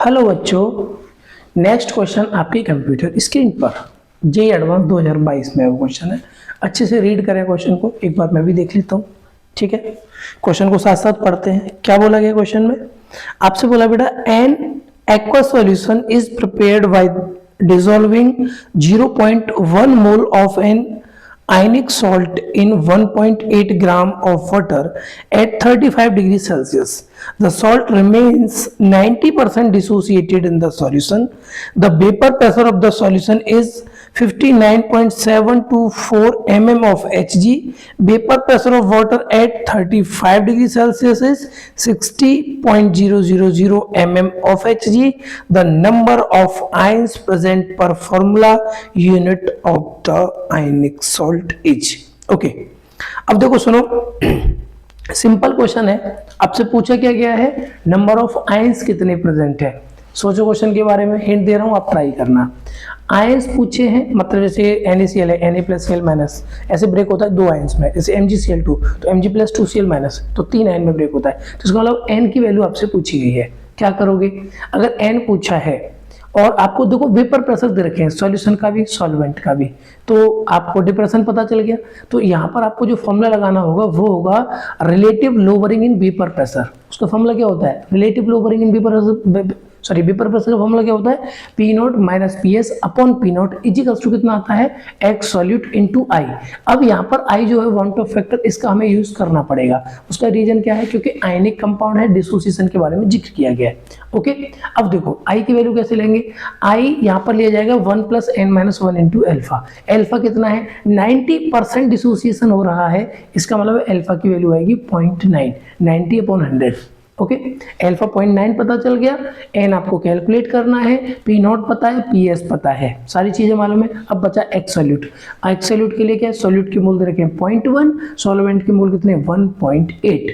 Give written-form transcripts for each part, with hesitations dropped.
Hello बच्चों, next question आपकी computer screen पर जेईई एडवांस 2022 में वो क्वेश्चन है। अच्छे से रीड करें क्वेश्चन को, एक बार मैं भी देख लेता हूँ। ठीक है, क्वेश्चन को साथ साथ पढ़ते हैं। क्या बोला गया क्वेश्चन में? आपसे बोला बेटा an aqua solution is prepared by dissolving 0.1 mole of an ionic salt in 1.8 gram of water at 35 degrees Celsius. The salt remains 90% dissociated in the solution. The vapor pressure of the solution is 59.724 mm of Hg. Vapor pressure of water at 35 degrees Celsius is 60.000 mm of Hg. The number of ions present per formula unit of the ionic salt is. Okay. अब देखो सुनो, simple question है। आपसे पूछा क्या गया है? Number of ions कितने प्रेजेंट है। सोचो क्वेश्चन के बारे में, हिंट दे रहा हूं, आप ट्राई करना। आयंस पूछे हैं, मतलब जैसे NaCl है, Na+Cl- ऐसे ब्रेक होता है दो आयंस में। जैसे MgCl2 तो Mg+2Cl- तो 3 आयन में ब्रेक होता है। तो इसका मतलब n की वैल्यू आपसे पूछी गई है। क्या करोगे अगर n पूछा है और आपको देखो वेपर प्रेशर दे रखे हैं, सॉल्यूशन का भी सॉल्वेंट का भी, तो आपको डिप्रेशन पता चल गया। तो यहाँ पर आपको जो फॉर्मूला लगाना होगा वो होगा relative lowering in vapour pressure. उसका फॉर्मूला क्या होता है? Relative lowering in vapour pressure का फॉर्मूला क्या होता है? P0 minus PS upon P0 equals to कितना आता है? X solute into I। अब यहाँ पर I जो है वन टू फैक्टर, इसका हमें यूज करना पड़ेगा। उसका रीजन क्या है? क्योंकि आयनिक कंपाउंड है, डिसोसिएशन के बारे में जिक्र किया गया है। ओके, अब देखो I की वैल्यू कैसे लेंगे? I यहाँ पर लिया जाएगा 1 + n-1 इंटू एल्फा। एल्फा कितना है? 90% डिसोसिएशन हो रहा है, इसका मतलब एल्फा की वैल्यू आएगी 0.9, 90/100। ओके, एल्फा 0.9 पता चल गया। एन आपको कैलकुलेट करना है, P0 पता है, PS पता है, सारी चीजें मालूम है। अब बचा एक्स सॉल्यूट। एक्स सॉल्यूट के लिए क्या है? सॉल्यूट के मोल दे रखे हैं 0.1, सॉल्वेंट के मोल कितने? 1.8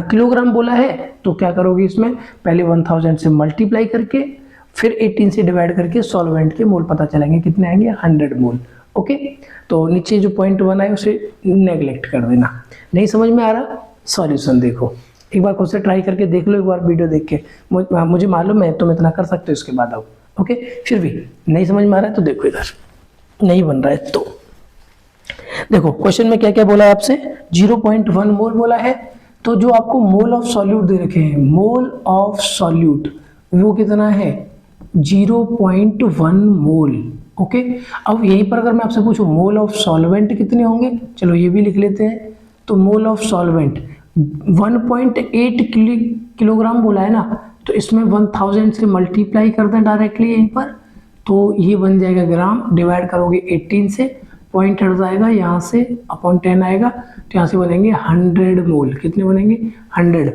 किलोग्राम बोला है। तो क्या करोगे इसमें? पहले 1000 से मल्टीप्लाई करके फिर 18 से डिवाइड करके सॉल्वेंट के मोल पता चलेंगे, कितने आएंगे? 100 मोल। ओके, तो नीचे जो 0.1 है उसे नेग्लेक्ट कर देना। नहीं समझ में आ रहा? सॉल्यूशन देखो, एक बार खुद से ट्राई करके देख लो, एक बार वीडियो देख के। मुझे मालूम है तुम इतना कर सकते हो, इसके बाद आओ। ओके, फिर भी नहीं समझ में आ रहा है तो देखो, इधर नहीं बन रहा है तो देखो क्वेश्चन में क्या क्या बोला है आपसे। 0.1 मोल बोला है। तो जो आपको मोल ऑफ सॉल्यूट दे रखे हैं, मोल ऑफ सॉल्यूट वो कितना है? 0.1 मोल। ओके, अब यहीं पर अगर मैं आपसे पूछूं मोल ऑफ सॉल्वेंट कितने होंगे, चलो ये भी लिख लेते हैं। तो मोल ऑफ सॉल्वेंट 1.8 किलोग्राम बोला है ना, तो इसमें 1000 से मल्टीप्लाई कर दें डायरेक्टली यहीं पर, तो ये बन जाएगा ग्राम। डिवाइड करोगे 18 से, पॉइंट हट जाएगा यहाँ से, अपॉन 10 आएगा, तो यहाँ से बनेंगे 100 मोल। कितने बनेंगे? 100।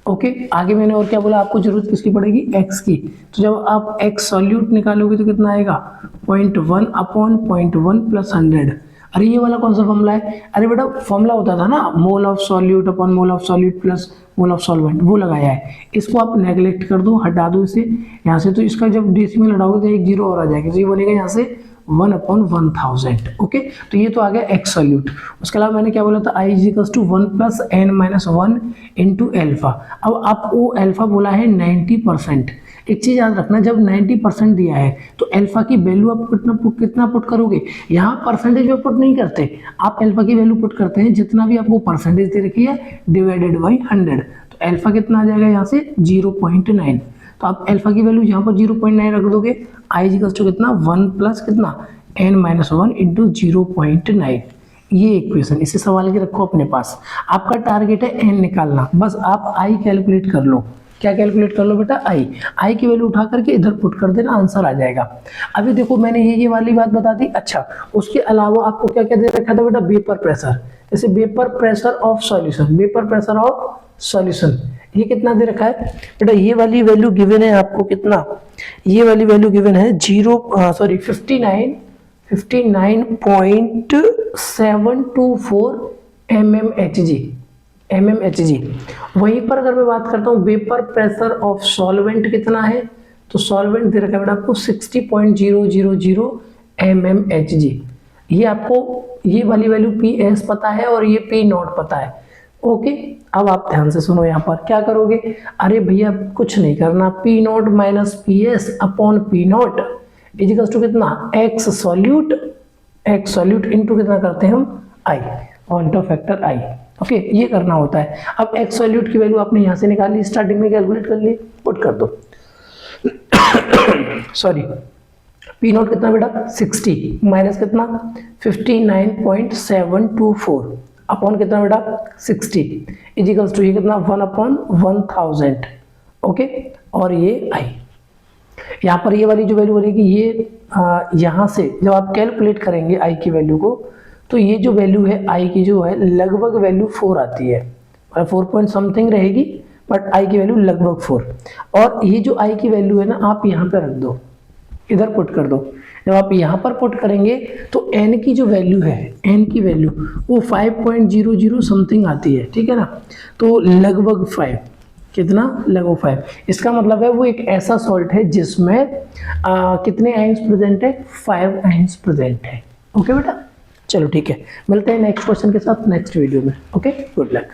ओके, आगे मैंने और क्या बोला? आपको जरूरत किसकी पड़ेगी? एक्स की। तो जब आप एक्स सॉल्यूट निकालोगे तो कितना आएगा? 0.1 अपॉन 0.1 प्लस 100। अरे ये वाला कौन सा फॉर्मूला है? अरे बेटा फॉर्मूला होता था ना, mole of solute upon mole of solute plus mole of solvent, वो लगाया है। इसको आप नेग्लेक्ट कर दो, हटा दो इसे यहाँ से। तो इसका जब डेसिमल हटाओगे तो एक जीरो और आ जाएगा, तो ये बनेगा यहाँ से 1/1000। ओके, तो ये तो आ गया एक्स सॉल्यूट। उसके अलावा मैंने क्या बोला था? I = 1 + n-1 into alpha. अब आपको एल्फा बोला है 90%। एक चीज याद रखना, जब 90% दिया है तो एल्फा की वैल्यू आप कितना पुट करोगे? यहाँ परसेंटेज में पुट नहीं करते, आप एल्फा की वैल्यू पुट करते हैं जितना भी आपको परसेंटेज दे रखी है डिवाइडेड बाई 100। तो एल्फा कितना आ जाएगा यहाँ से? 0.9। तो आप एल्फा की वैल्यू यहाँ पर 0.9 रख दोगे। I = कितना? 1 + कितना? n-1 into 0.9। ये इक्वेशन, इसे सवाल के रखो अपने पास। आपका टारगेट है n निकालना, बस आप I कैलकुलेट कर लो। क्या कैलकुलेट कर लो बेटा? I की वैल्यू उठा करके इधर पुट कर देना, आंसर आ जाएगा। अभी देखो मैंने ये वाली बात बता दी। अच्छा, उसके अलावा आपको क्या क्या दे रखा था बेटा? Vapour pressure. जैसे vapour pressure of solution, vapour pressure of solution ये कितना दे रखा है बेटा? ये वाली वैल्यू गिवन है आपको कितना? ये वाली वैल्यू गिवन है 59.724 mmHg। वहीं पर अगर मैं बात करता हूँ वेपर प्रेशर ऑफ सॉल्वेंट कितना है, तो सॉल्वेंट दे रखा है बेटा आपको 60.000 mmHg। ये आपको ये वाली वैल्यू PS पता है और ये P0 पता है। ओके, अब आप ध्यान से सुनो, यहाँ पर क्या करोगे, अरे भैया कुछ नहीं करना, P naught minus P S upon P naught equals to कितना, एक्स सॉल्यूट इनटू कितना करते हैं हम, i, point of factor i. Okay, ये करना होता है। अब एक्स सॉल्यूट की वैल्यू आपने यहाँ से निकाली, स्टार्टिंग में कैलकुलेट कर ली, पुट कर दो। सॉरी, पी नॉट कितना बेटा 60 माइनस कितना 59.724 अपॉन कितना बेटा 60 इजिकल्स टू ये कितना 1/1000। ओके, और ये आई, यहाँ पर ये वाली जो वैल्यू बनेगी ये यहाँ से जब आप कैलकुलेट करेंगे आई की वैल्यू को, तो ये जो वैल्यू है आई की जो है लगभग वैल्यू 4 आती है, 4 पॉइंट समथिंग रहेगी, बट आई की वैल्यू लगभग 4। और ये जो आई की वैल्यू है ना आप यहाँ पे रख दो, इधर पुट कर दो। जब आप यहाँ पर पुट करेंगे तो n की जो वैल्यू है, n की वैल्यू वो 5.00 समथिंग आती है, ठीक है ना, तो लगभग 5, कितना लगभग 5। इसका मतलब है वो एक ऐसा सॉल्ट है जिसमें कितने आयंस प्रेजेंट है, 5 आयंस प्रेजेंट है। ओके बेटा, चलो ठीक है, मिलते हैं नेक्स्ट क्वेश्चन के साथ नेक्स्ट वीडियो में। Okay, good luck.